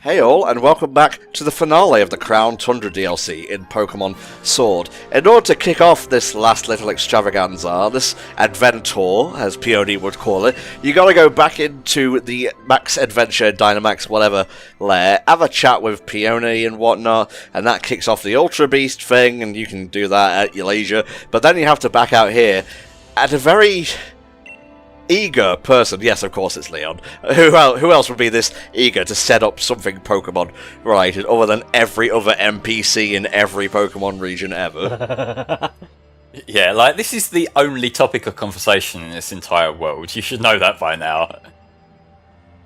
Hey all, and welcome back to the finale of the Crown Tundra DLC in Pokémon Sword. In order to kick off this last little extravaganza, this adventure, as Peony would call it, you gotta go back into the Max Adventure, Dynamax, whatever lair, have a chat with Peony and whatnot, and that kicks off the Ultra Beast thing, and you can do that at your leisure. But then you have to back out here at a very eager person. Yes, of course it's Leon. Who else would be this eager to set up something Pokemon related other than every other NPC in every Pokemon region ever? Yeah, like, this is the only topic of conversation in this entire world. You should know that by now.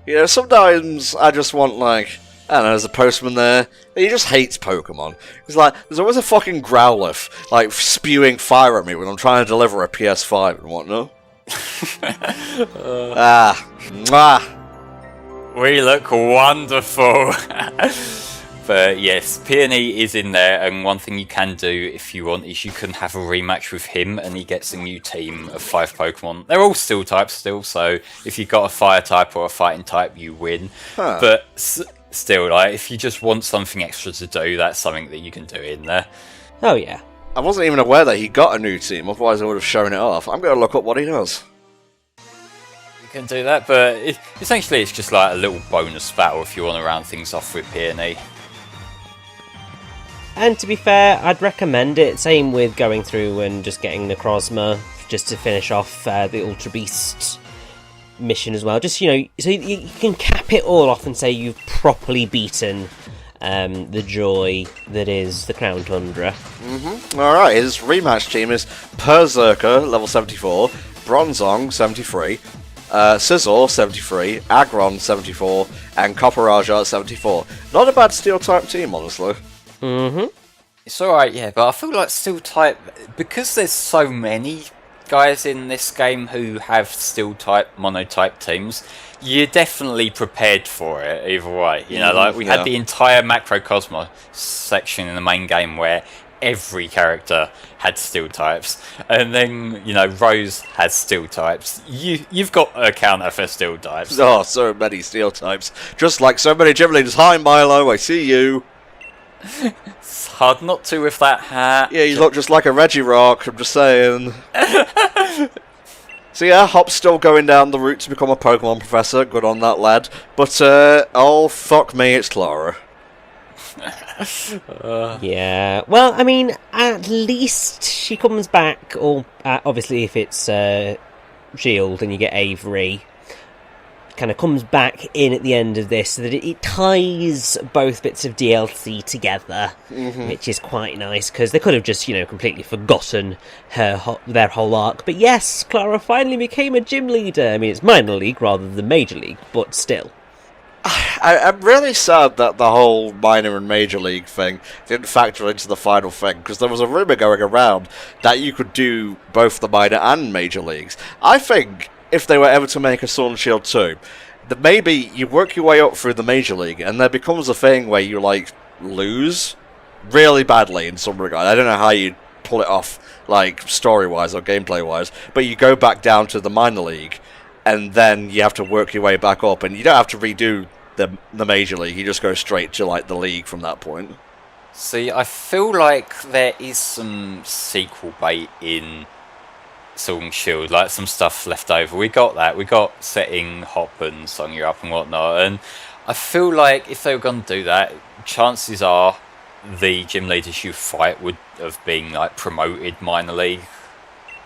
You know, sometimes I just want, like, I don't know, there's a postman there, he just hates Pokemon. He's like, there's always a fucking Growlithe, like, spewing fire at me when I'm trying to deliver a PS5 and whatnot. We look wonderful. But yes, Peony is in there, and one thing you can do if you want is you can have a rematch with him and he gets a new team of 5 Pokemon. They're all steel types still, so if you've got a fire type or a fighting type, you win. But still, like, if you just want something extra to do, that's something that you can do in there. Oh yeah. I wasn't even aware that he got a new team, otherwise I would have shown it off. I'm going to look up what he does. You can do that, but essentially it's just like a little bonus battle if you want to round things off with Peony. And to be fair, I'd recommend it. Same with going through and just getting Necrozma just to finish off the Ultra Beast mission as well. Just, you know, so you can cap it all off and say you've properly beaten the joy that is the Crown Tundra. Alright, his rematch team is Perzerker, level 74, Bronzong, 73, Scizor, 73, Aggron, 74, and Copperaja, 74. Not a bad Steel-type team, honestly. It's alright, yeah, but I feel like Steel-type, because there's so many guys in this game who have Steel-type, Mono-type teams, you're definitely prepared for it either way. You know, like, we had the entire Macrocosmos section in the main game where every character had steel types, and then, you know, Rose has steel types. You've got a counter for steel types. Oh, so many steel types. Just like so many gym leaders. Hi, Milo, I see you. It's hard not to with that hat. Yeah, you look just like a Regirock, I'm just saying. So yeah, Hop's still going down the route to become a Pokemon professor. Good on that lad. But, oh, fuck me, it's Clara. Yeah, well, I mean, at least she comes back, or obviously if it's Shield and you get Avery, kind of comes back in at the end of this so that it ties both bits of DLC together, which is quite nice, because they could have just, you know, completely forgotten their whole arc. But yes, Clara finally became a gym leader. I mean, it's minor league rather than major league, but still. I'm really sad that the whole minor and major league thing didn't factor into the final thing, because there was a rumour going around that you could do both the minor and major leagues. I think if they were ever to make a Sword and Shield 2, that maybe you work your way up through the major league, and there becomes a thing where you, like, lose really badly in some regard. I don't know how you'd pull it off, like, story-wise or gameplay-wise, but you go back down to the minor league, and then you have to work your way back up, and you don't have to redo the major league, you just go straight to, like, the league from that point. See, I feel like there is some sequel bait in Sword and Shield, like some stuff left over. We got that. We got setting Hop and Sonya up and whatnot, and I feel like if they were going to do that, chances are the gym leaders you fight would have been, like, promoted minor league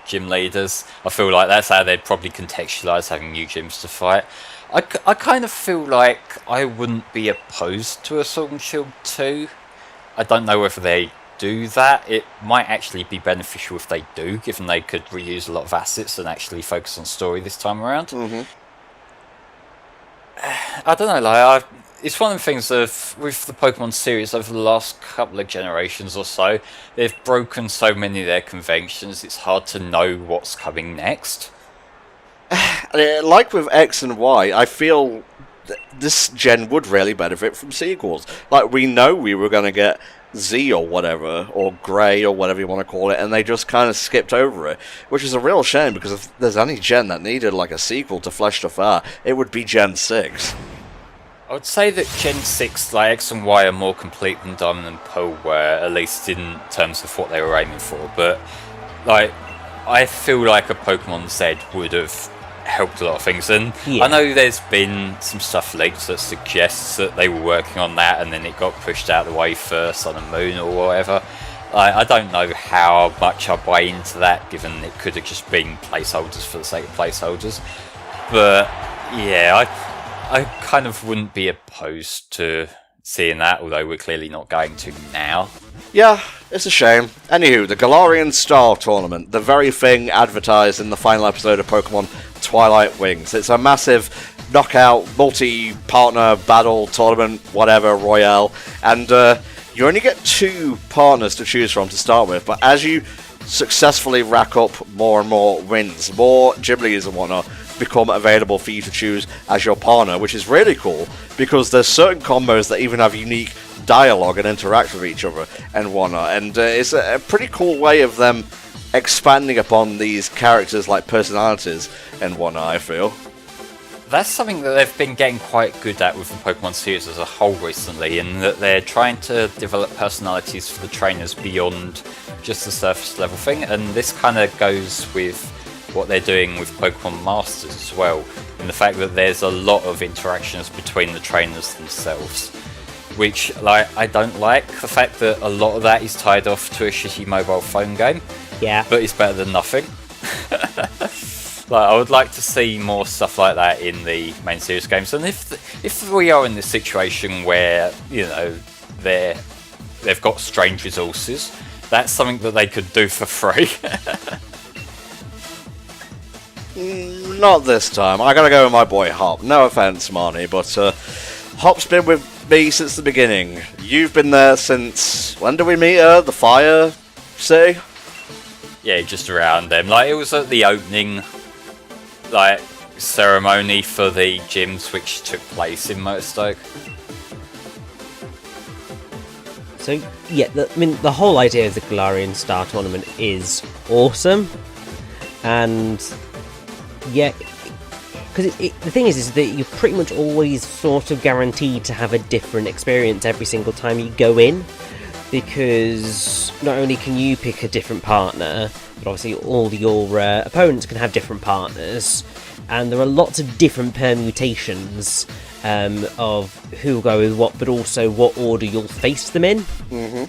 gym leaders. I feel like that's how they'd probably contextualise having new gyms to fight. I kind of feel like I wouldn't be opposed to a Sword and Shield 2. I don't know whether they do that. It might actually be beneficial if they do, given they could reuse a lot of assets and actually focus on story this time around. I don't know, like, it's one of the things with the Pokemon series over the last couple of generations or so, they've broken so many of their conventions, it's hard to know what's coming next. Like with X and Y, I feel this gen would really benefit from sequels. Like, we know we were going to get Z or whatever, or Grey or whatever you want to call it, and they just kind of skipped over it, which is a real shame, because if there's any gen that needed, like, a sequel to flesh stuff out, it would be Gen 6. I would say that Gen 6, like X and Y, are more complete than Diamond and Pearl were, at least in terms of what they were aiming for. But like, I feel like a Pokemon Z would have helped a lot of things. And Yeah. I know there's been some stuff leaked that suggests that they were working on that, and then it got pushed out of the way for Sun and Moon or whatever. I don't know how much I buy into that, given it could have just been placeholders for the sake of placeholders. But yeah, I kind of wouldn't be opposed to seeing that, although we're clearly not going to now. Yeah, it's a shame. Anywho, the Galarian Star Tournament, the very thing advertised in the final episode of Pokemon Twilight Wings. It's a massive knockout, multi-partner battle tournament, whatever, royale, and you only get 2 partners to choose from to start with, but as you successfully rack up more and more wins, more Ghiblies and whatnot become available for you to choose as your partner, which is really cool, because there's certain combos that even have unique dialogue and interact with each other and whatnot, and it's a pretty cool way of them expanding upon these characters like personalities and whatnot, I feel. That's something that they've been getting quite good at with the Pokemon series as a whole recently, in that they're trying to develop personalities for the trainers beyond just the surface level thing, and this kind of goes with what they're doing with Pokemon Masters as well, in the fact that there's a lot of interactions between the trainers themselves, which, like, I don't like the fact that a lot of that is tied off to a shitty mobile phone game. Yeah. But it's better than nothing. Like, I would like to see more stuff like that in the main series games, and if we are in this situation where, you know, they've got strange resources, that's something that they could do for free. Not this time. I gotta go with my boy Hop. No offense, Marnie, but Hop's been with me since the beginning. You've been there since... when did we meet her? The Fire City? Yeah, just around them. Like, it was at the opening, like, ceremony for the gyms which took place in Motorstoke. So, yeah, the whole idea of the Galarian Star Tournament is awesome. And, yeah, because the thing is that you're pretty much always sort of guaranteed to have a different experience every single time you go in. Because not only can you pick a different partner, but obviously all your opponents can have different partners. And there are lots of different permutations of who will go with what, but also what order you'll face them in. Mm-hmm.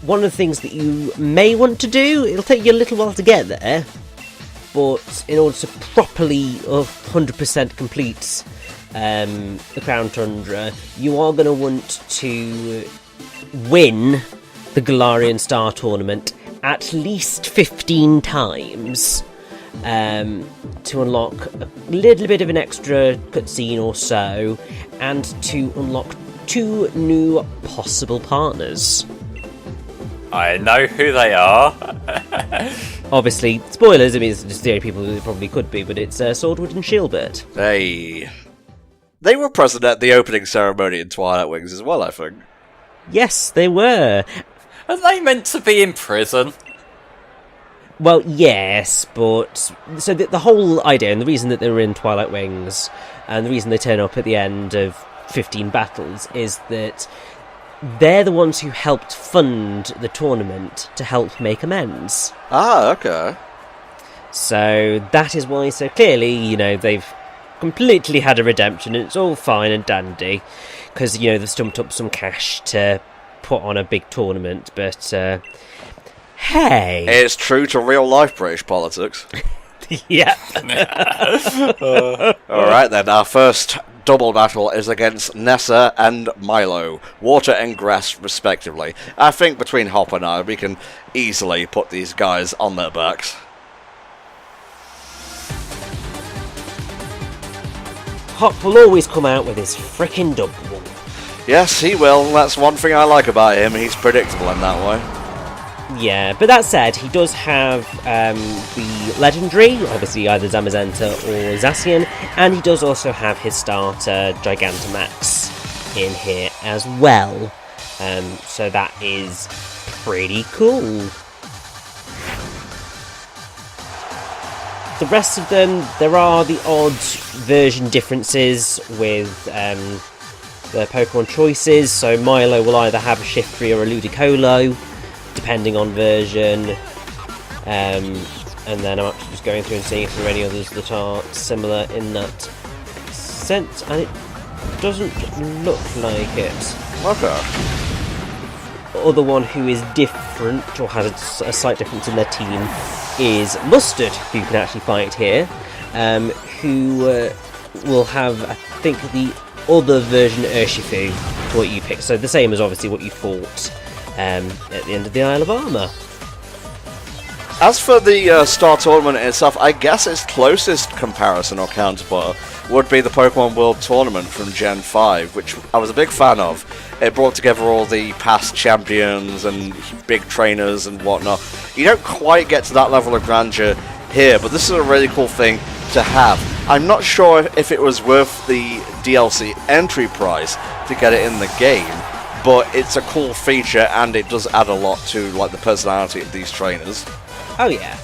One of the things that you may want to do, it'll take you a little while to get there, but in order to properly 100% complete the Crown Tundra, you are going to want to win the Galarian Star Tournament at least 15 times to unlock a little bit of an extra cutscene or so, and to unlock 2 new possible partners. I know who they are. Obviously, spoilers, I mean, it's just the only people who it probably could be, but it's Swordwood and Shieldbert. Hey. They were present at the opening ceremony in Twilight Wings as well, I think. Yes, they were. Are they meant to be in prison? Well, yes, but... so the whole idea, and the reason that they were in Twilight Wings, and the reason they turn up at the end of 15 battles, is that they're the ones who helped fund the tournament to help make amends. Ah, okay. So that is why, so clearly, you know, they've completely had a redemption, and it's all fine and dandy, because, you know, they've stumped up some cash to put on a big tournament, but, hey! It's true to real-life British politics. Yeah. Alright then, our first double battle is against Nessa and Milo, water and grass respectively. I think between Hop and I, we can easily put these guys on their backs. Hop will always come out with his frickin' double. Yes, he will. That's one thing I like about him. He's predictable in that way. Yeah, but that said, he does have the legendary, obviously either Zamazenta or Zacian, and he does also have his starter Gigantamax in here as well. So that is pretty cool. the rest of them, there are the odd version differences with the Pokemon choices. So Milo will either have a Shiftry or a Ludicolo, depending on version. And then I'm actually just going through and seeing if there are any others that are similar in that sense, and it doesn't look like it. Okay. The other one who is different, or has a slight difference in their team, is Mustard, who you can actually fight here, who will have, I think, the other version Urshifu to what you picked. So the same as obviously what you fought at the end of the Isle of Armor. As for the Star Tournament itself, I guess its closest comparison or counterpart would be the Pokemon World Tournament from Gen 5, which I was a big fan of. It brought together all the past champions and big trainers and whatnot. You don't quite get to that level of grandeur here, but this is a really cool thing to have. I'm not sure if it was worth the DLC entry price to get it in the game, but it's a cool feature and it does add a lot to like the personality of these trainers. Oh yeah.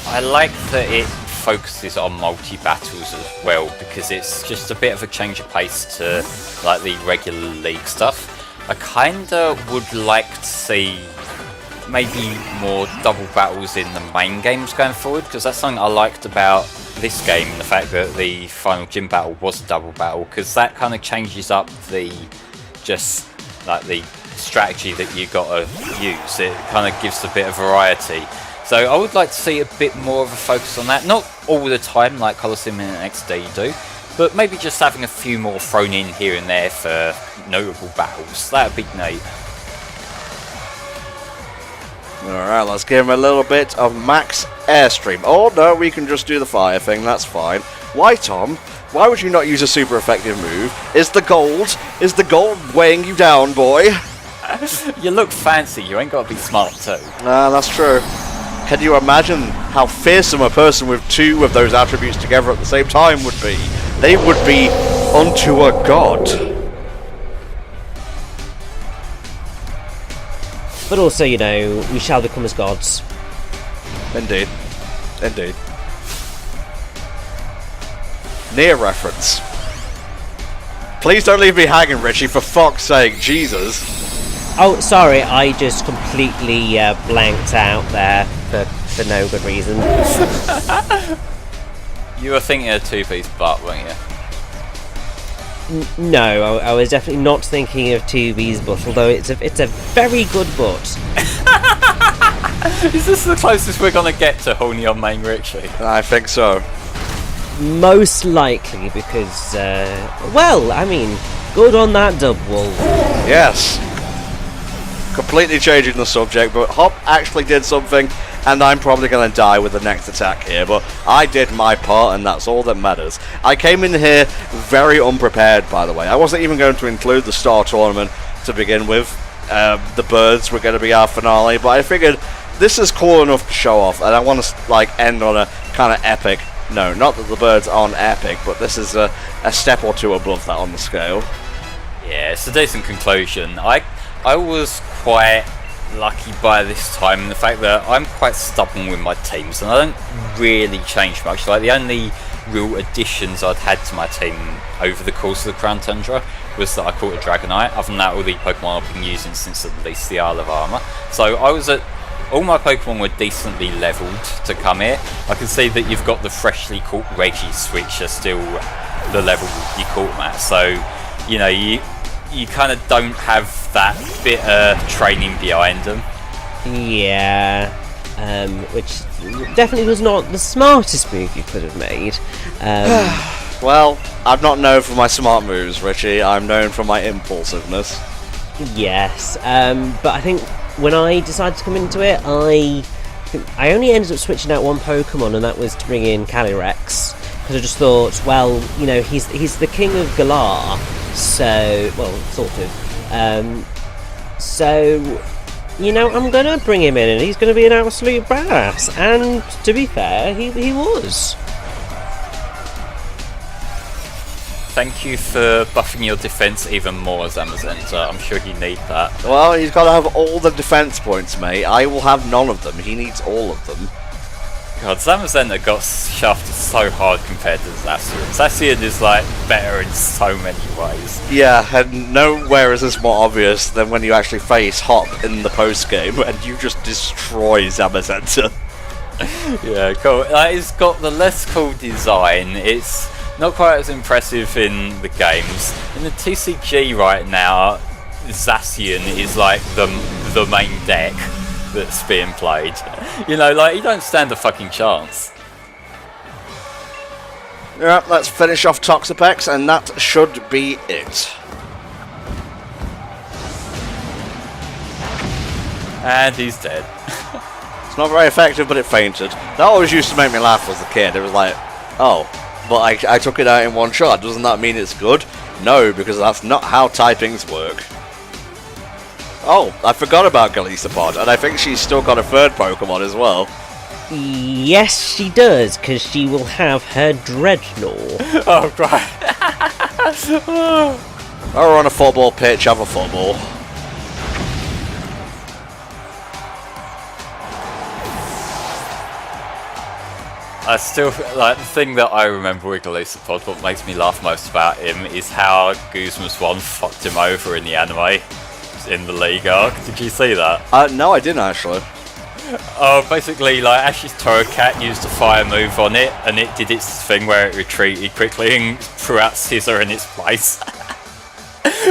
I like that it focuses on multi-battles as well, because it's just a bit of a change of pace to like the regular league stuff. I kinda would like to see maybe more double battles in the main games going forward, because that's something I liked about this game, the fact that the final gym battle was a double battle, because that kind of changes up the just like the strategy that you gotta use. It kind of gives a bit of variety. So I would like to see a bit more of a focus on that. Not all the time like Colosseum and XD do, but maybe just having a few more thrown in here and there for notable battles. That would be neat. Alright, let's give him a little bit of max airstream. Oh no, we can just do the fire thing, that's fine. Why, Tom? Why would you not use a super effective move? Is the gold weighing you down, boy? You look fancy, you ain't got to be smart too. Nah, that's true. Can you imagine how fearsome a person with two of those attributes together at the same time would be? They would be unto a god. But also, you know, we shall become as gods. Indeed. Indeed. Near reference. Please don't leave me hanging, Richie, for fuck's sake, Jesus. Oh, sorry, I just completely blanked out there for no good reason. You were thinking of two-piece butt, weren't you? No, I was definitely not thinking of 2B's butt, although it's a very good butt. Is this the closest we're gonna get to horny on main Richie? I think so. Most likely, because, well, I mean, good on that double. Yes. Completely changing the subject, but Hop actually did something, and I'm probably going to die with the next attack here, but I did my part, and that's all that matters. I came in here very unprepared, by the way. I wasn't even going to include the Star Tournament to begin with. The birds were going to be our finale, but I figured this is cool enough to show off, and I want to like end on a kind of epic. No, not that the birds aren't epic, but this is a step or two above that on the scale. Yeah, it's a decent conclusion. I was quite lucky by this time in the fact that I'm quite stubborn with my teams, and I don't really change much. Like, the only real additions I'd had to my team over the course of the Crown Tundra was that I caught a Dragonite. Other than that, all the Pokemon I've been using since at least the Isle of Armor. So I was at... all my Pokemon were decently levelled to come here. I can see that you've got the freshly caught Regis, which are still the level you caught them at. So, you know, you kind of don't have that bit of training behind them. Yeah, which definitely was not the smartest move you could have made. Well, I'm not known for my smart moves, Richie. I'm known for my impulsiveness. Yes, but I think when I decided to come into it, I only ended up switching out one Pokemon, and that was to bring in Calyrex. Because I just thought, well, you know, he's the king of Galar, so, well, sort of. So, you know, I'm gonna bring him in, and he's gonna be an absolute badass. And to be fair, he was. Thank you for buffing your defense even more, Zamazenta. I'm sure you need that. Well, he's got to have all the defense points, mate. I will have none of them. He needs all of them. God, Zamazenta got shafted so hard compared to Zacian. Zacian is like better in so many ways. Yeah, and nowhere is this more obvious than when you actually face Hop in the post game and you just destroy Zamazenta. Yeah, cool. Like, it's got the less cool design. It's not quite as impressive in the games. In the TCG right now, Zacian is like the main deck that's being played. You know, like, you don't stand a fucking chance. Yeah, let's finish off Toxapex, and that should be it. And he's dead. It's not very effective, but it fainted. That always used to make me laugh as a kid. It was like, oh, but I took it out in one shot. Doesn't that mean it's good? No, because that's not how typings work. Oh, I forgot about Golisopod, and I think she's still got a third Pokemon as well. Yes, she does, because she will have her Dreadnought. Oh, right. Or on a football pitch, have a football. I still, like, the thing that I remember with Golisopod, what makes me laugh most about him is how Guzma's one fucked him over in the anime, in the League arc. Did you see that? No, I didn't actually. Oh, basically, like, Ash's Torracat used a fire move on it, and it did its thing where it retreated quickly and threw out Scissor in its place.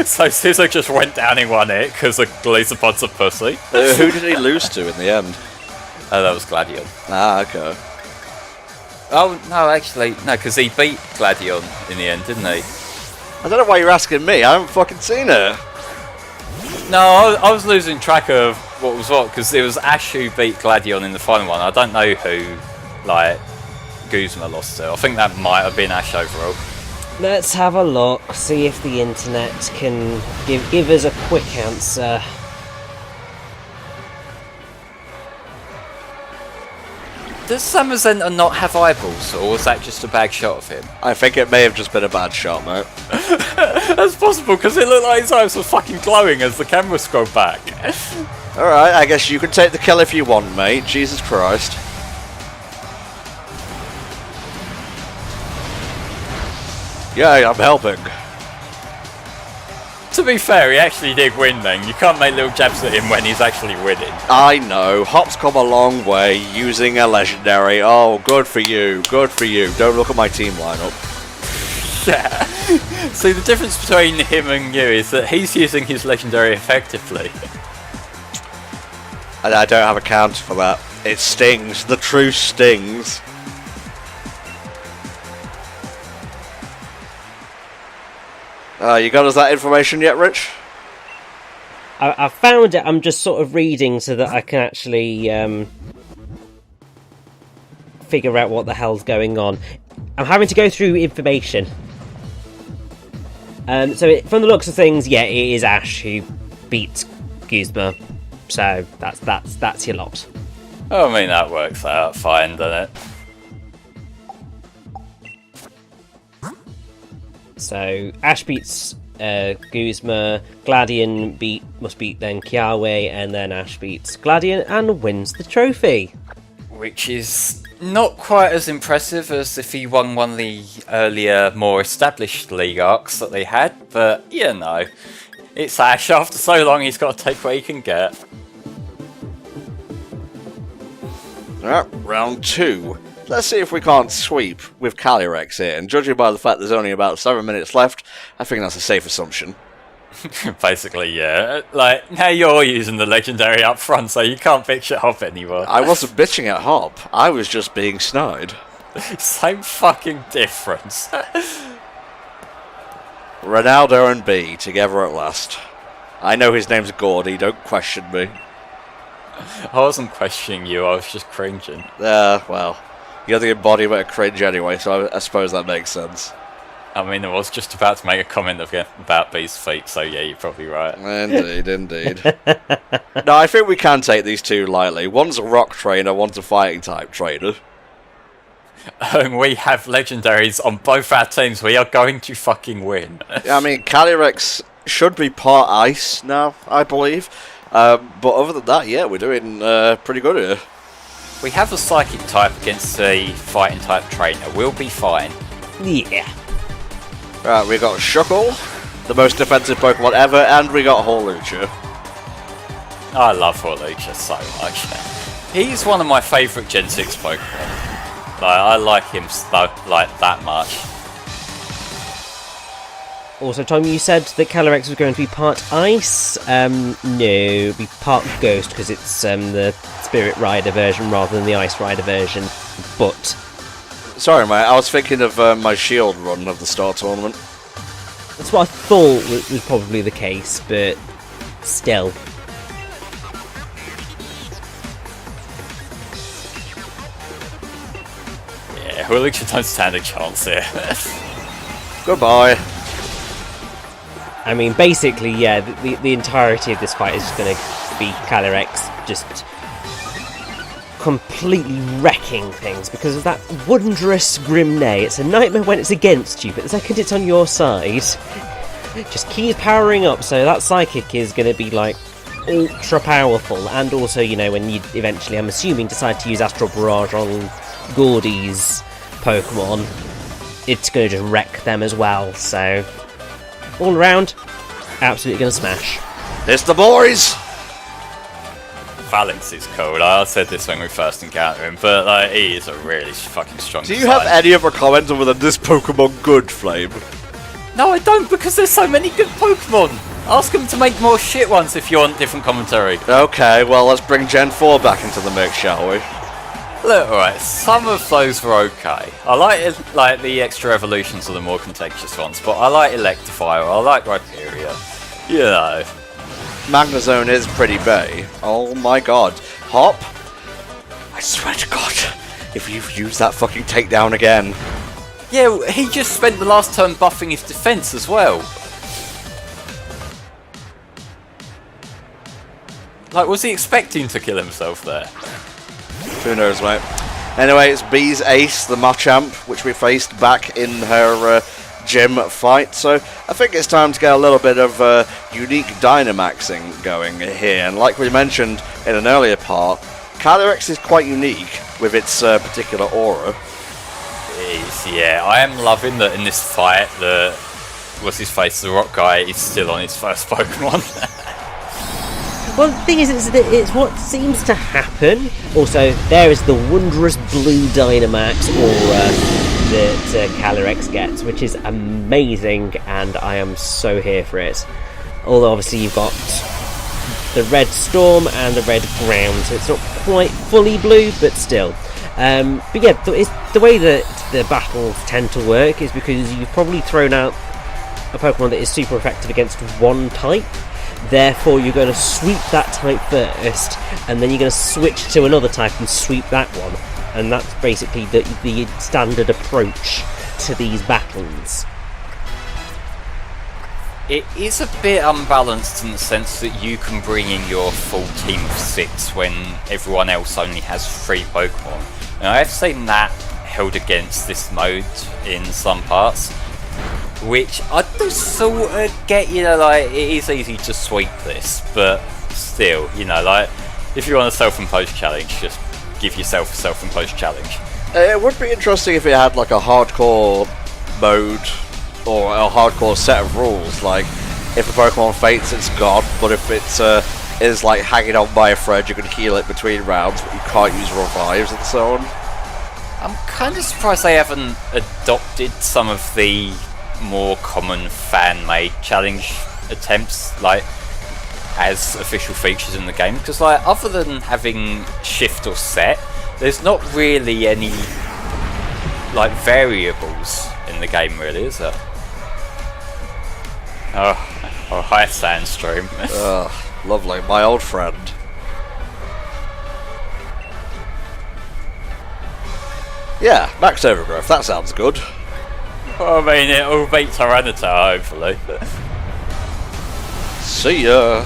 So Scissor just went down in one hit because Golisopod's a pussy. Who did he lose to in the end? Oh, that was Gladion. Ah, okay. Oh, no, actually, no, because he beat Gladion in the end, didn't he? I don't know why you're asking me. I haven't fucking seen it. No, I was losing track of what was what, because it was Ash who beat Gladion in the final one. I don't know who, like, Guzma lost to. I think that might have been Ash overall. Let's have a look, see if the internet can give us a quick answer. Does Zamazenta not have eyeballs, or was that just a bad shot of him? I think it may have just been a bad shot, mate. That's possible, because it looked like his eyes were fucking glowing as the camera scrolled back. Alright, I guess you can take the kill if you want, mate. Jesus Christ. Yeah, I'm helping. To be fair, he actually did win then. You can't make little jabs at him when he's actually winning. I know. Hop's come a long way using a legendary. Oh, good for you. Good for you. Don't look at my team lineup. Yeah. See, the difference between him and you is that he's using his legendary effectively. And I don't have a counter for that. It stings. The truth stings. You got us that information yet, Rich? I found it. I'm just sort of reading so that I can actually figure out what the hell's going on. I'm having to go through information. From the looks of things, yeah, it is Ash who beats Guzma. So that's your lot. I mean, that works out fine, doesn't it? So Ash beats Guzma, Gladion must beat then Kiawe, and then Ash beats Gladion and wins the trophy. Which is not quite as impressive as if he won one of the earlier, more established league arcs that they had, but you know, it's Ash. After so long, he's got to take what he can get. Alright, round 2. Let's see if we can't sweep with Calyrex here, and judging by the fact there's only about 7 minutes left, I think that's a safe assumption. Basically, yeah. Like, now you're using the legendary up front, so you can't bitch at Hop anymore. I wasn't bitching at Hop, I was just being snide. Same fucking difference. Ronaldo and B, together at last. I know his name's Gordy, don't question me. I wasn't questioning you, I was just cringing. Well, you're the embodiment of cringe anyway, so I suppose that makes sense. I mean, I was just about to make a comment about B's feet, so yeah, you're probably right. Indeed, indeed. No, I think we can take these two lightly. One's a rock trainer, one's a fighting type trainer. We have legendaries on both our teams, we are going to fucking win. Yeah, I mean, Calyrex should be part ice now, I believe. But other than that, yeah, we're doing pretty good here. We have a psychic type against a fighting type trainer. We'll be fine. Yeah. Right, we got Shuckle, the most defensive Pokemon ever, and we got Hawlucha. I love Hawlucha so much. He's one of my favourite Gen 6 Pokemon. I like him that much. Also, Tom, you said that Calyrex was going to be part Ice. No, it'd be part Ghost because it's the Spirit Rider version rather than the Ice Rider version. But sorry, mate, I was thinking of my Shield run of the Star Tournament. that's what I thought was probably the case, but still. Yeah, Hawlucha don't stand a chance here. Goodbye. I mean, basically, yeah, the entirety of this fight is just going to be Calyrex just completely wrecking things because of that wondrous Grim Neigh. It's a nightmare when it's against you, but the second it's on your side, just keep powering up, so that Psychic is going to be, like, ultra powerful, and also, you know, when you eventually, I'm assuming, decide to use Astral Barrage on Gordy's Pokemon, it's going to just wreck them as well, so all around, absolutely going to smash. It's the boys! Phalanx is cool. I said this when we first encountered him, but he is a really fucking strong Do you have design. any other comments other than this Pokemon good, Flame? No, I don't, because there's so many good Pokemon. Ask them to make more shit ones if you want different commentary. Okay, well, let's bring Gen 4 back into the mix, shall we? Look, alright, some of those were okay. I like the extra evolutions of the more contagious ones, but I like Electivire, I like Rhyperior. You know. Magnezone is pretty bae. Oh my god. Hop? I swear to god, if you've used that fucking takedown again. Yeah, he just spent the last turn buffing his defense as well. Like, was he expecting to kill himself there? Who knows, mate. Anyway, it's Bee's Ace, the Machamp, which we faced back in her gym fight. So I think it's time to get a little bit of unique Dynamaxing going here. And like we mentioned in an earlier part, Calyrex is quite unique with its particular aura. It is, yeah. I am loving that in this fight, what's his face, the rock guy, is still on his first Pokemon. Well, the thing is, it's what seems to happen. Also, there is the wondrous blue Dynamax aura that Calyrex gets, which is amazing, and I am so here for it. Although, obviously, you've got the red Storm and the red Ground, so it's not quite fully blue, but still. But yeah, the way that the battles tend to work is because you've probably thrown out a Pokemon that is super effective against one type. Therefore, you're going to sweep that type first, and then you're going to switch to another type and sweep that one. And that's basically the standard approach to these battles. It is a bit unbalanced in the sense that you can bring in your full team of 6 when everyone else only has 3 Pokemon. Now, I've seen that held against this mode in some parts, which I do sort of get, you know, like, it is easy to sweep this, but still, you know, like, if you want a self-imposed challenge, just give yourself a self-imposed challenge. It would be interesting if it had like a hardcore mode or a hardcore set of rules, like if a Pokemon faints it's gone, but if it is like hanging on by a thread you can heal it between rounds but you can't use revives and so on. I'm kind of surprised they haven't adopted some of the more common fan-made challenge attempts, like, as official features in the game, because, like, other than having shift or set, there's not really any, like, variables in the game, really, is there? Oh, hi, Sandstream. Lovely, my old friend. Yeah, max overgrowth, that sounds good. I mean, it'll beat Tyranitar, hopefully. See ya.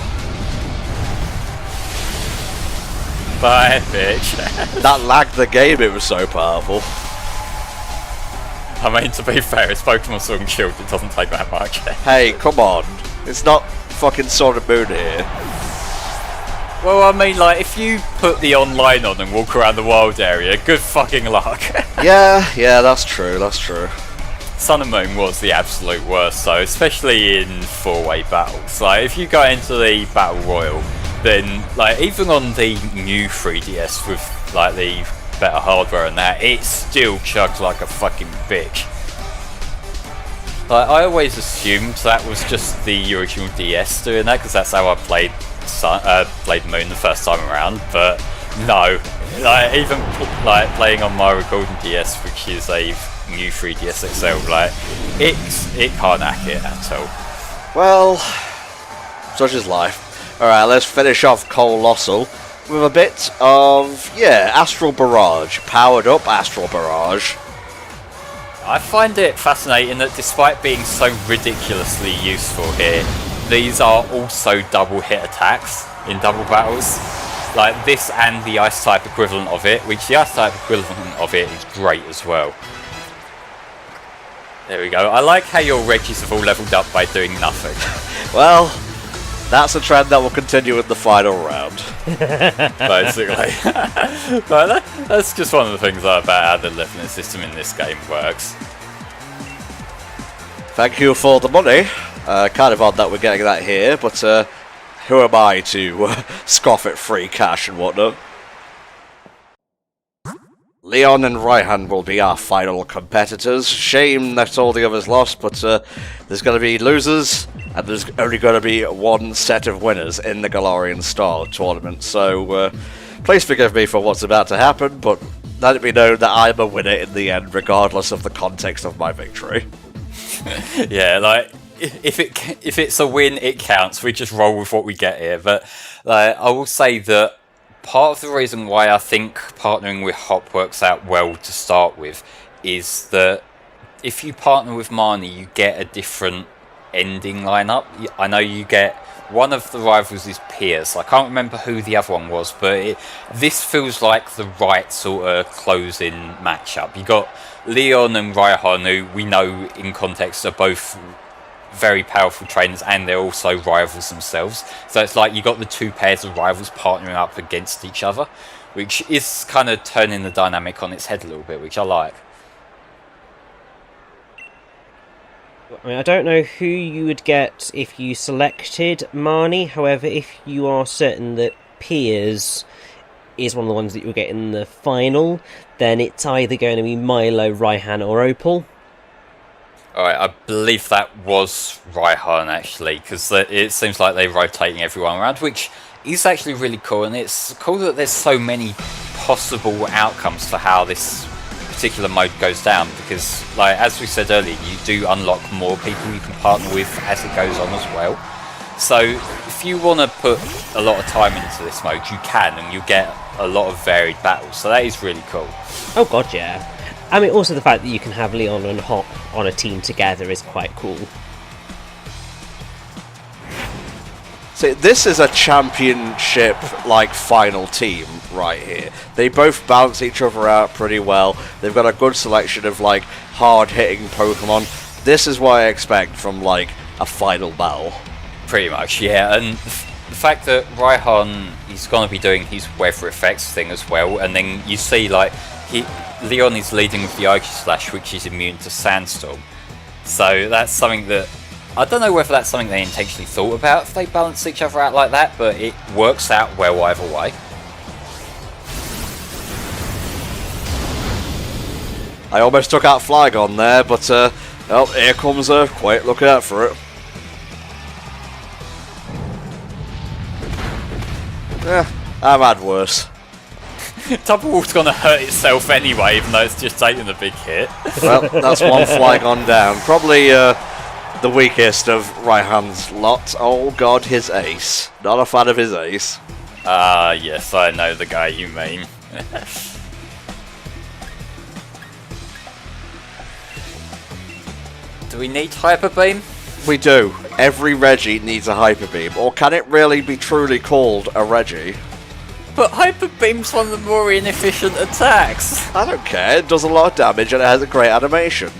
Bye, bitch. That lagged the game, it was so powerful. I mean, to be fair, it's Pokemon Sword and Shield, it doesn't take that much. Hey, come on. It's not fucking Sword and Moon here. Well, I mean, like, if you put the online on and walk around the wild area, good fucking luck. Yeah, that's true, Sun and Moon was the absolute worst, though, especially in 4-way battles. Like, if you go into the Battle Royal, then, like, even on the new 3DS with, like, the better hardware and that, it still chugs like a fucking bitch. Like, I always assumed that was just the original DS doing that, because that's how I played Moon the first time around, but no. Like, even like playing on my recording DS, which is a new 3DS XL, like, it can't hack it at all. Well, such is life. Alright, let's finish off Colossal with a bit of, Astral Barrage. Powered up Astral Barrage. I find it fascinating that despite being so ridiculously useful here, these are also double hit attacks in double battles. Like this and the ice type equivalent of it, which the ice type equivalent of it is great as well. There we go. I like how your Regis have all leveled up by doing nothing. Well, that's a trend that will continue in the final round. Basically. But that's just one of the things about how the leveling system in this game works. Thank you for the money. Kind of odd that we're getting that here, but who am I to scoff at free cash and whatnot? Leon and Raihan will be our final competitors. Shame that all the others lost, but there's going to be losers, and there's only going to be one set of winners in the Galarian Star tournament. So please forgive me for what's about to happen, but let it be known that I'm a winner in the end, regardless of the context of my victory. Yeah, like, if it's a win, it counts. We just roll with what we get here. But I will say that part of the reason why I think partnering with Hop works out well to start with is that if you partner with Marnie, you get a different ending lineup. I know you get one of the rivals is Pierce. I can't remember who the other one was, but this feels like the right sort of closing matchup. You got Leon and Raihan, who we know in context are both very powerful trainers, and they're also rivals themselves. So it's like you got the two pairs of rivals partnering up against each other, which is kind of turning the dynamic on its head a little bit, which I like. I mean, I don't know who you would get if you selected Marnie. However, if you are certain that Piers is one of the ones that you'll get in the final, then it's either going to be Milo, Raihan, or Opal. Alright, I believe that was Raihan actually, because it seems like they're rotating everyone around, which is actually really cool, and it's cool that there's so many possible outcomes for how this particular mode goes down, because, like, as we said earlier, you do unlock more people you can partner with as it goes on as well. So if you want to put a lot of time into this mode, you can, and you get a lot of varied battles, so that is really cool. Oh god, yeah. I mean, also the fact that you can have Leon and Hop on a team together is quite cool. See, this is a championship-like final team right here. They both balance each other out pretty well. They've got a good selection of, like, hard-hitting Pokemon. This is what I expect from, like, a final battle. Pretty much, yeah. And the fact that Raihan is going to be doing his weather effects thing as well, and then you see, like, Leon is leading with the Ice Slash, which is immune to Sandstorm. So that's something that, I don't know whether that's something they intentionally thought about if they balance each other out like that, but it works out well either way. I almost took out Flygon there, but oh, here comes Earthquake. Look out for it. I've had worse. Double Wall's gonna hurt itself anyway, even though it's just taking the big hit. Well, that's one Flygon down. Probably the weakest of Raihan's lot. Oh god, his ace. Not a fan of his ace. Ah, yes, I know the guy you mean. Do we need Hyper Beam? We do. Every Reggie needs a Hyper Beam. Or can it really be truly called a Reggie? But Hyper Beam's one of the more inefficient attacks. I don't care. It does a lot of damage and it has a great animation.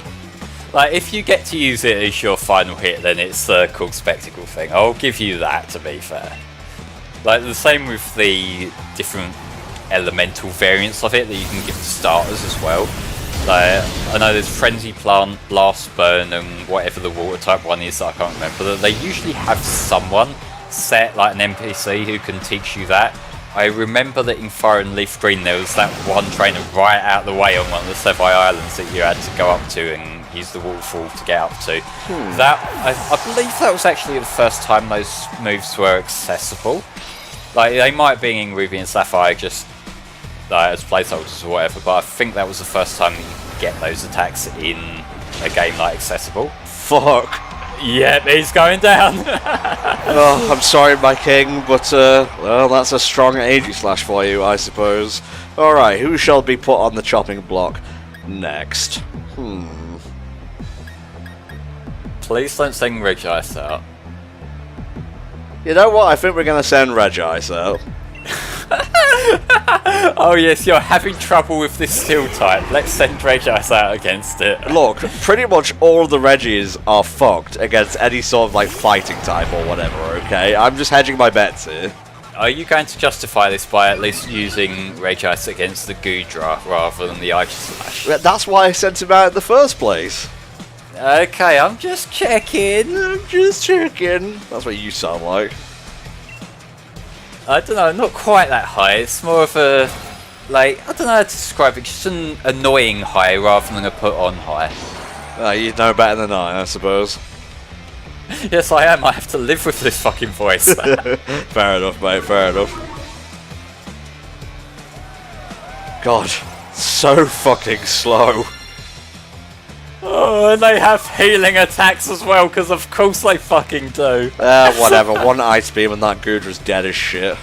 Like, if you get to use it as your final hit, then it's a cool spectacle thing. I'll give you that, to be fair. Like the same with the different elemental variants of it that you can give to starters as well. Like, I know there's Frenzy Plant, Blast Burn, and whatever the water type one is that I can't remember. But they usually have someone set, like an NPC, who can teach you that. I remember that in Fire and Leaf Green there was that one trainer right out the way on one of the Sevii Islands that you had to go up to and use the waterfall to get up to. That I believe that was actually the first time those moves were accessible. Like, they might be in Ruby and Sapphire just as placeholders or whatever, but I think that was the first time you could get those attacks in a game like accessible. Fuck. Yep, he's going down. Oh, I'm sorry, my king, but well, that's a strong Aegislash for you, I suppose. Alright, who shall be put on the chopping block next? Please don't sing Regice out. You know what? I think we're going to send Regice out. Oh yes, you're having trouble with this steel type. Let's send Regice out against it. Look, pretty much all the Reggies are fucked against any sort of like fighting type or whatever, okay? I'm just hedging my bets here. Are you going to justify this by at least using Regice against the Gudra rather than the Aegislash? That's why I sent him out in the first place. Okay, I'm just checking. That's what you sound like. I don't know, not quite that high. It's more of a, like, I don't know how to describe it, just an annoying high rather than a put on high. You know better than I suppose. Yes, I am. I have to live with this fucking voice. Fair enough, mate, fair enough. God, so fucking slow. Oh, and they have healing attacks as well, because of course they fucking do. Whatever, one Ice Beam and that Gudra's dead as shit.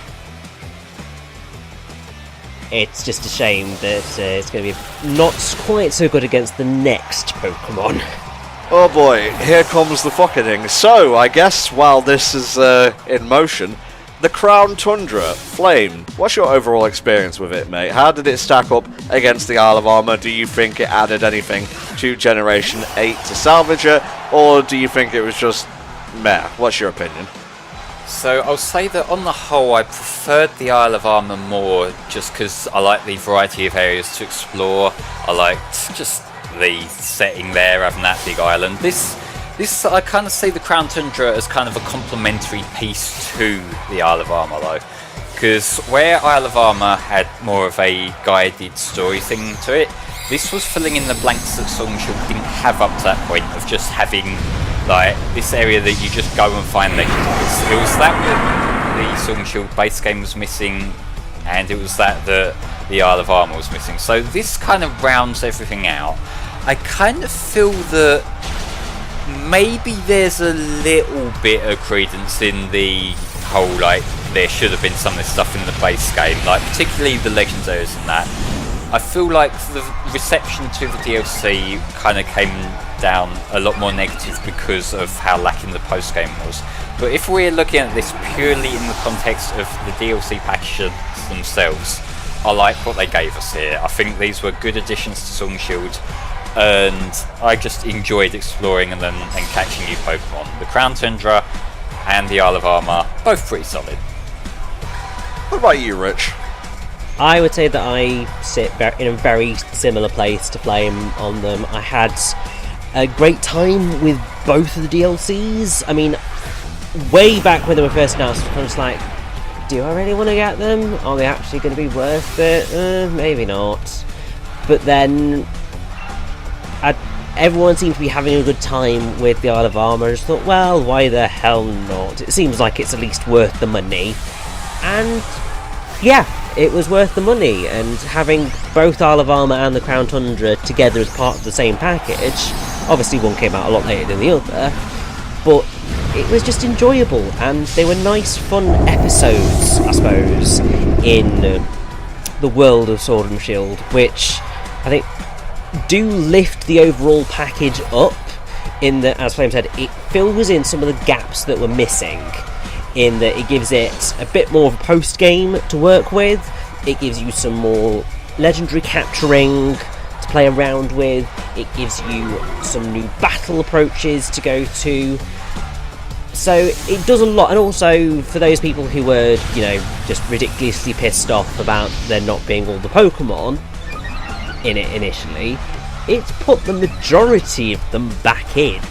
It's just a shame that it's going to be not quite so good against the next Pokemon. Oh boy, here comes the fucking. So, I guess while this is in motion, the Crown Tundra, Flame. What's your overall experience with it, mate? How did it stack up against the Isle of Armor? Do you think it added anything to Generation 8 to salvage it? Or do you think it was just meh? What's your opinion? So I'll say that on the whole I preferred the Isle of Armor more just because I like the variety of areas to explore. I liked just the setting there, having that big island. This I kind of see the Crown Tundra as kind of a complementary piece to the Isle of Armor though, because where Isle of Armor had more of a guided story thing to it, this was filling in the blanks that Sword and Shield didn't have up to that point of just having like this area that you just go and find legendaries. It was that the Sword and Shield base game was missing, and it was that the Isle of Armor was missing. So this kind of rounds everything out. I kind of feel that maybe there's a little bit of credence in the whole, like, there should have been some of this stuff in the base game, like, particularly the legendaries and that. I feel like the reception to the DLC kind of came down a lot more negative because of how lacking the post-game was. But if we're looking at this purely in the context of the DLC packages themselves, I like what they gave us here. I think these were good additions to Sword and Shield, and I just enjoyed exploring and catching new Pokemon. The Crown Tundra and the Isle of Armor, both pretty solid. What about you, Rich? I would say that I sit in a very similar place to Flame on them. I had a great time with both of the DLCs. I mean, way back when they were first announced, I was like, do I really want to get them? Are they actually going to be worth it? Maybe not. But then everyone seemed to be having a good time with the Isle of Armor. I just thought, well, why the hell not? It seems like it's at least worth the money. And yeah, it was worth the money, and having both Isle of Armor and the Crown Tundra together as part of the same package, obviously one came out a lot later than the other, but it was just enjoyable, and they were nice, fun episodes, I suppose, in the world of Sword and Shield, which I think do lift the overall package up, in that, as Flame said, it fills in some of the gaps that were missing, in that it gives it a bit more of a post-game to work with. It gives you some more legendary capturing to play around with. It gives you some new battle approaches to go to. So it does a lot, and also for those people who were, just ridiculously pissed off about there not being all the Pokemon in it initially, it's put the majority of them back in.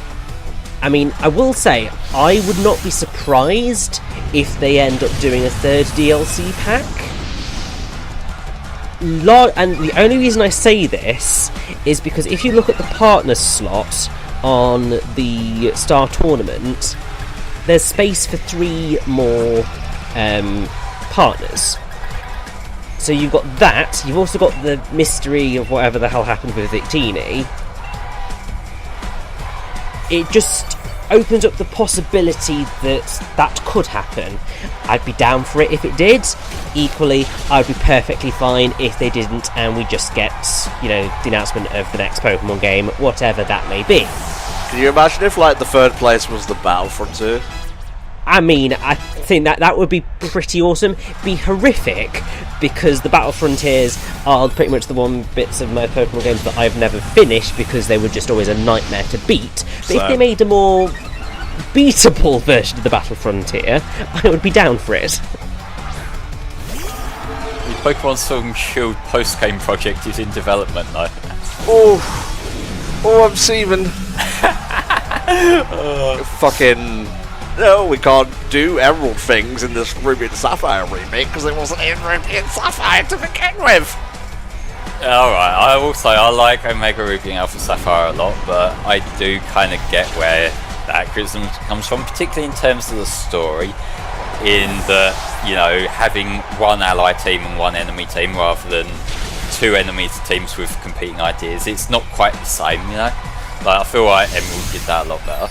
I mean, I will say, I would not be surprised if they end up doing a third DLC pack. And the only reason I say this is because if you look at the partner slot on the Star Tournament, there's space for 3 more partners. So you've got that, you've also got the mystery of whatever the hell happened with Victini. It just opens up the possibility that could happen. I'd be down for it if it did. Equally, I'd be perfectly fine if they didn't and we just get, the announcement of the next Pokemon game, whatever that may be. Can you imagine if, the third place was the Battle Frontier? I mean, I think that would be pretty awesome. Be horrific, because the Battle Frontiers are pretty much the one bits of my Pokemon games that I've never finished because they were just always a nightmare to beat. But if they made a more beatable version of the Battle Frontier, I would be down for it. The Pokemon Sword and Shield post-game project is in development, though. I'm seething. Fucking... No, we can't do Emerald things in this Ruby and Sapphire remake because it wasn't in Ruby and Sapphire to begin with. Alright, I will say I like Omega Ruby and Alpha Sapphire a lot, but I do kind of get where that criticism comes from, particularly in terms of the story, in that, having one ally team and one enemy team rather than 2 enemy teams with competing ideas, it's not quite the same, I feel like Emerald did that a lot better.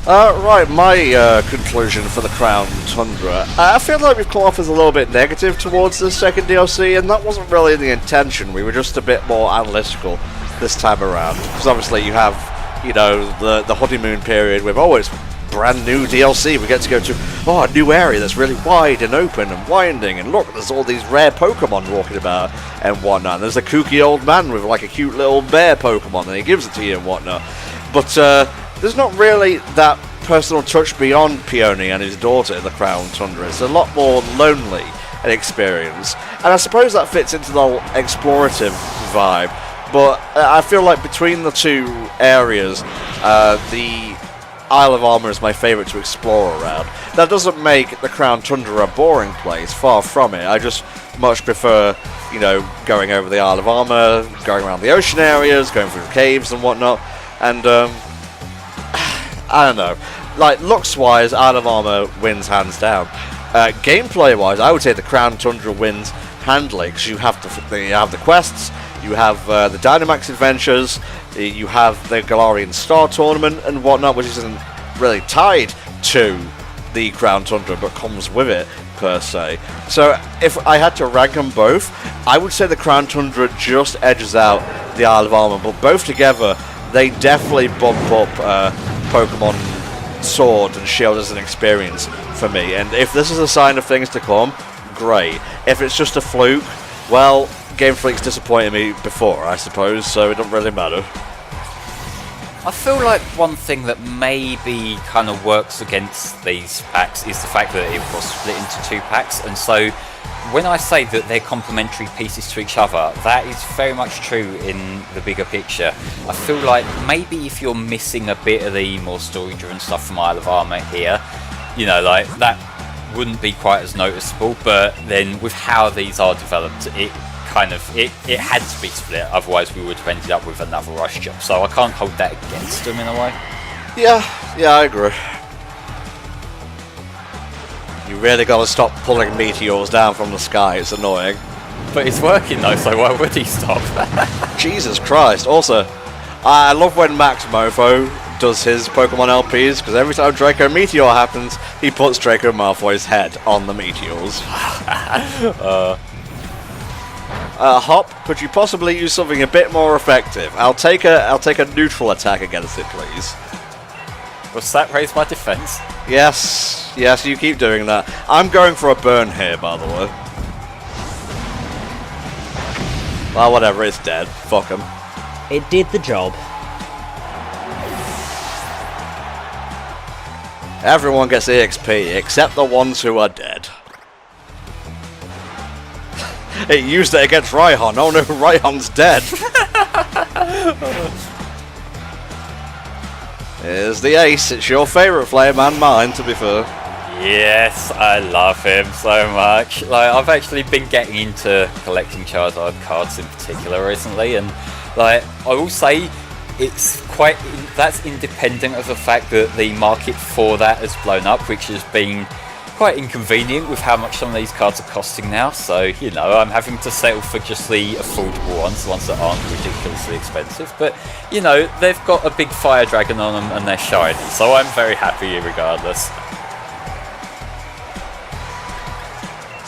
Right, my conclusion for the Crown Tundra. I feel like we've come off as a little bit negative towards the second DLC, and that wasn't really the intention. We were just a bit more analytical this time around. Because obviously you have, the honeymoon period with, it's brand new DLC. We get to go to, a new area that's really wide and open and winding, and look, there's all these rare Pokemon walking about and whatnot. There's a kooky old man with a cute little bear Pokemon, and he gives it to you and whatnot. But, there's not really that personal touch beyond Peony and his daughter in the Crown Tundra. It's a lot more lonely an experience, and I suppose that fits into the whole explorative vibe. But I feel like between the 2 areas, the Isle of Armor is my favourite to explore around. That doesn't make the Crown Tundra a boring place, far from it. I just much prefer, going over the Isle of Armor, going around the ocean areas, going through caves and whatnot, and I don't know. Looks-wise, Isle of Armor wins hands down. Gameplay-wise, I would say the Crown Tundra wins handily, because you have the quests, you have the Dynamax adventures, you have the Galarian Star Tournament and whatnot, which isn't really tied to the Crown Tundra, but comes with it, per se. So, if I had to rank them both, I would say the Crown Tundra just edges out the Isle of Armor, but both together, they definitely bump up Pokemon Sword and Shield as an experience for me, and if this is a sign of things to come, great. If it's just a fluke, well, Game Freak's disappointed me before, I suppose, so it doesn't really matter. I feel like one thing that maybe kind of works against these packs is the fact that it was split into 2 packs, and so when I say that they're complementary pieces to each other, that is very much true in the bigger picture. I feel like maybe if you're missing a bit of the more story-driven stuff from Isle of Armor here, that wouldn't be quite as noticeable, but then with how these are developed, it had to be split, otherwise we would have ended up with another rush job, so I can't hold that against them in a way. Yeah, I agree. You really gotta stop pulling meteors down from the sky, it's annoying. But it's working though, so why would he stop? Jesus Christ. Also, I love when Max Mofo does his Pokemon LPs, because every time Draco Meteor happens, he puts Draco Malfoy's head on the meteors. Hop, could you possibly use something a bit more effective? I'll take a neutral attack against it, please. Does that raise my defense? Yes, you keep doing that. I'm going for a burn here, by the way. Well, whatever, it's dead. Fuck him. It did the job. Everyone gets EXP, except the ones who are dead. It used it against Raihan. Oh no, Raihan's dead. Here's the ace. It's your favourite flame and mine, to be fair. Yes, I love him so much. Like, I've actually been getting into collecting Charizard cards in particular recently, and like, I will say it's quite that's independent of the fact that the market for that has blown up, which has been quite inconvenient with how much some of these cards are costing now. So, you know, I'm having to settle for just the affordable ones, the ones that aren't ridiculously expensive. But, you know, they've got a big fire dragon on them and they're shiny, so I'm very happy regardless.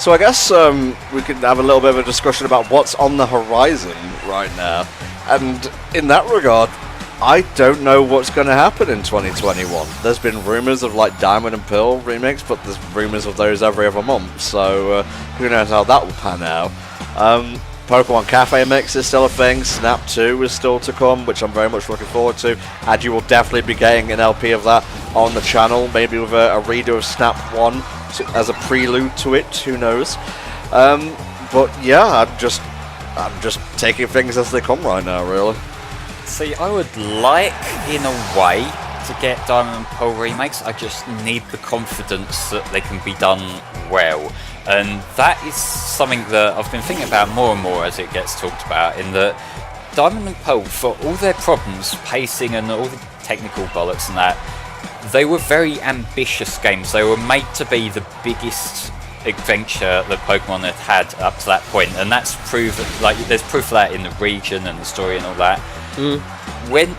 So I guess we could have a little bit of a discussion about what's on the horizon right now. And in that regard, I don't know what's going to happen in 2021. There's been rumours of like Diamond and Pearl remakes, but there's rumours of those every other month, so who knows how that will pan out. Pokemon Cafe Mix is still a thing, Snap 2 is still to come, which I'm very much looking forward to, and you will definitely be getting an LP of that on the channel, maybe with a redo of Snap 1 as a prelude to it, who knows. But yeah, I'm just taking things as they come right now, really. See, I would like, in a way, to get Diamond and Pearl remakes. I just need the confidence that they can be done well. And that is something that I've been thinking about more and more as it gets talked about, in that Diamond and Pearl, for all their problems, pacing and all the technical bollocks and that, they were very ambitious games. They were made to be the biggest adventure that Pokemon had up to that point, and that's proof. Like, there's proof of that in the region and the story and all that. When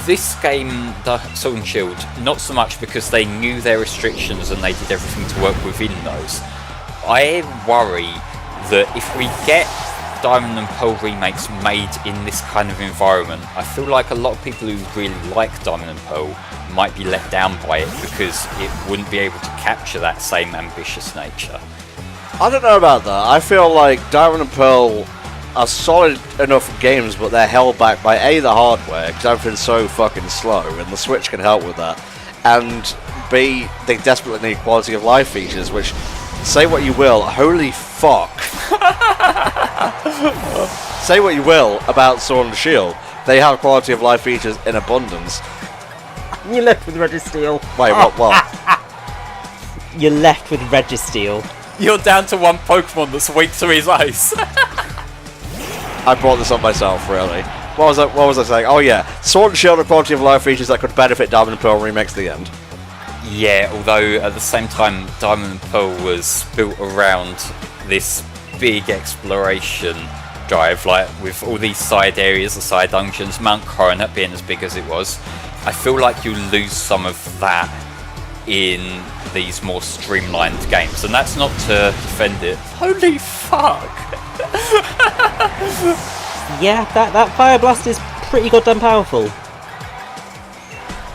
this game, Sword and Shield, not so much because they knew their restrictions and they did everything to work within those. I worry that if we get Diamond and Pearl remakes made in this kind of environment, I feel like a lot of people who really like Diamond and Pearl might be let down by it because it wouldn't be able to capture that same ambitious nature. I don't know about that. I feel like Diamond and Pearl are solid enough games, but they're held back by A, the hardware, because everything's so fucking slow, and the Switch can help with that, and B, they desperately need quality of life features, which, say what you will, holy fuck. Say what you will about Sword and Shield, they have quality of life features in abundance. You're left with Registeel. Wait, what? You're left with Registeel. You're down to one Pokemon that's weak to his ice. I brought this up myself, really. What was I saying? Oh yeah, Sword and Shield are quality of life features that could benefit Diamond and Pearl remakes at the end. Yeah, although at the same time, Diamond and Pearl was built around this big exploration drive, like with all these side areas, the side dungeons, Mount Coronet being as big as it was. I feel like you lose some of that in these more streamlined games, and that's not to defend it. Holy fuck! Yeah, that Fire Blast is pretty goddamn powerful.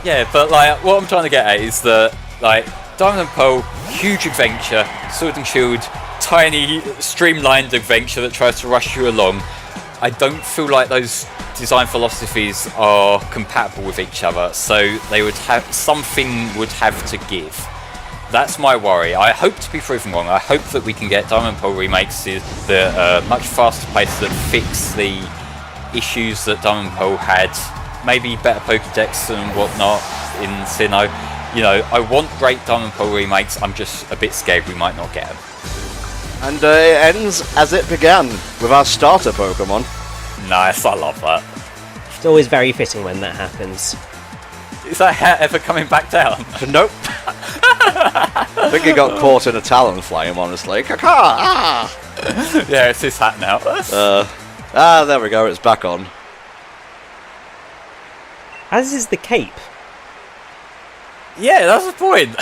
Yeah, but like, what I'm trying to get at is that, like, Diamond and Pearl, huge adventure, Sword and Shield, tiny, streamlined adventure that tries to rush you along. I don't feel like those design philosophies are compatible with each other, so they would have something would have to give. That's my worry. I hope to be proven wrong. I hope that we can get Diamond and Pearl remakes that much faster pace that fix the issues that Diamond and Pearl had. Maybe better Pokédex and whatnot in Sinnoh. You know, I want great Diamond and Pearl remakes. I'm just a bit scared we might not get them. And it ends as it began, with our starter Pokemon. Nice, I love that. It's always very fitting when that happens. Is that hat ever coming back down? Nope. I think he got caught in a Talonflame, honestly. Yeah, it's his hat now. There we go, it's back on. As is the cape. Yeah, that's the point.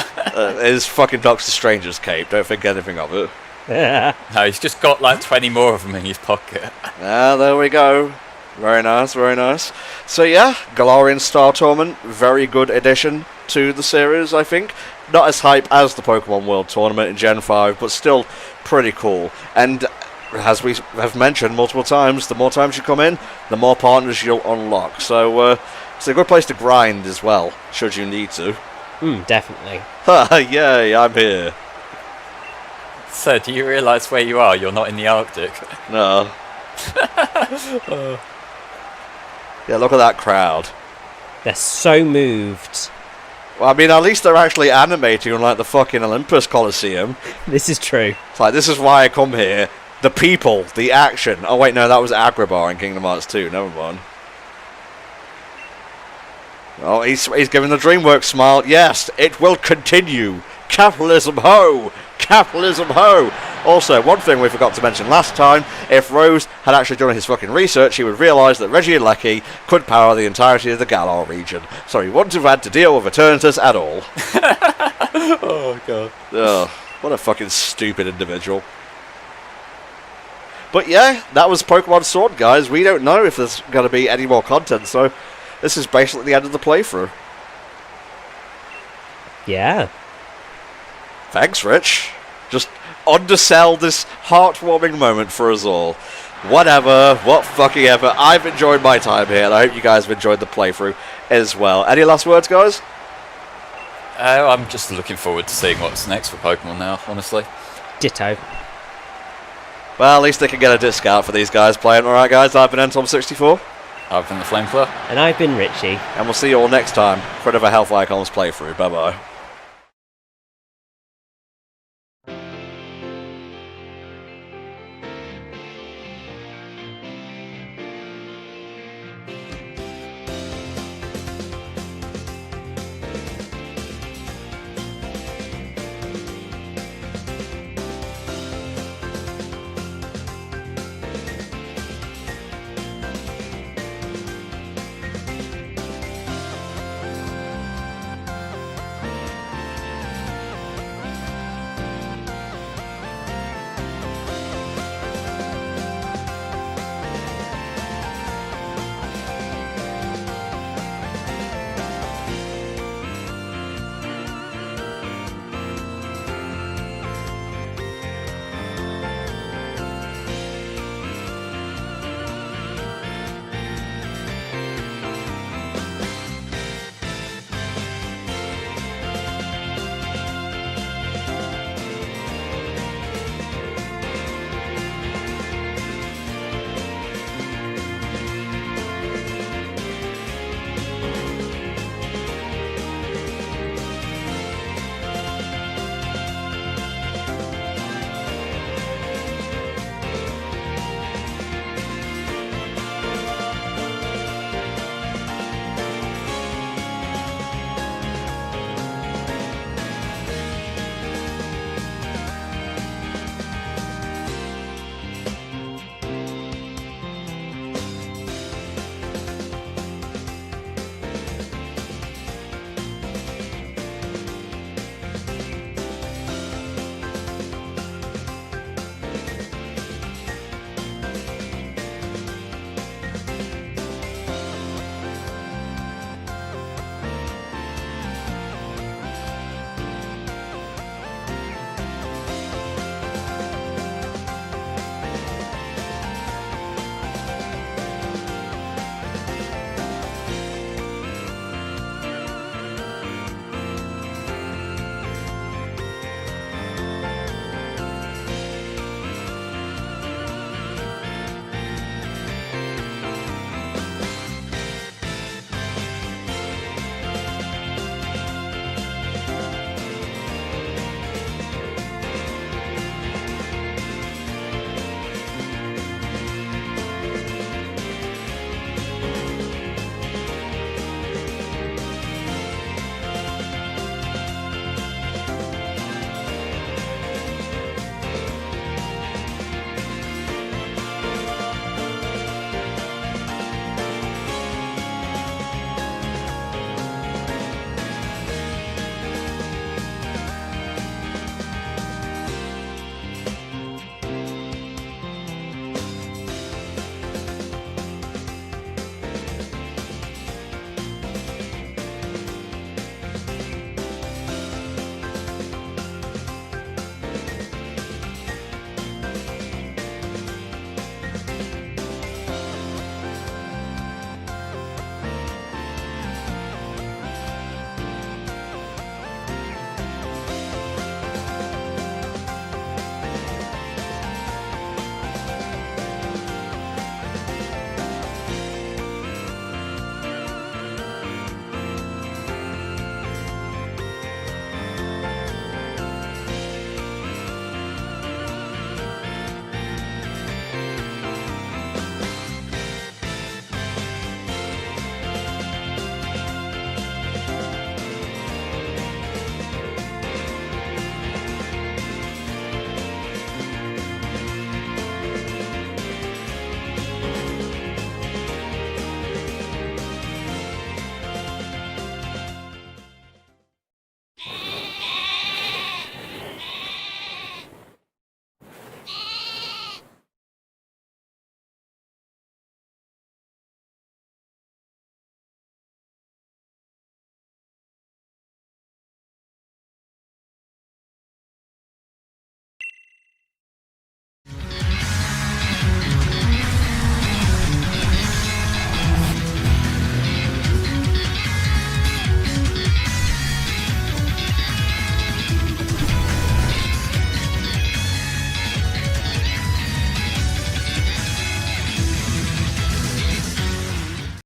It's fucking Doctor Strange's cape, don't think anything of it. No, he's just got like 20 more of them in his pocket. There we go. Very nice, very nice. So yeah, Galarian Star Tournament, very good addition to the series, I think. Not as hype as the Pokemon World Tournament in Gen 5, but still pretty cool. And as we have mentioned multiple times, the more times you come in, the more partners you'll unlock. So it's a good place to grind as well, should you need to. Definitely. Yay, I'm here. So, do you realise where you are? You're not in the Arctic. No. Yeah, look at that crowd. They're so moved. Well, I mean, at least they're actually animating unlike the fucking Olympus Coliseum. This is true. It's like, this is why I come here. The people, the action. Oh, wait, no, that was Agrabah in Kingdom Hearts 2. Never mind. Oh, he's giving the DreamWorks smile. Yes, it will continue. Capitalism ho! Capitalism ho! Also, one thing we forgot to mention last time, if Rose had actually done his fucking research, he would realise that Regieleki could power the entirety of the Galar region. So he wouldn't have had to deal with Eternatus at all. Oh, God. Ugh, what a fucking stupid individual. But yeah, that was Pokemon Sword, guys. We don't know if there's going to be any more content, so this is basically the end of the playthrough. Yeah. Thanks, Rich. Just undersell this heartwarming moment for us all. Whatever, what fucking ever. I've enjoyed my time here, and I hope you guys have enjoyed the playthrough as well. Any last words, guys? I'm just looking forward to seeing what's next for Pokemon now, honestly. Ditto. Well, at least they can get a discount for these guys playing. Alright, guys, I've been Entom64. I've been the Flamethrower. And I've been Richie. And we'll see you all next time for another Health Icons playthrough. Bye-bye.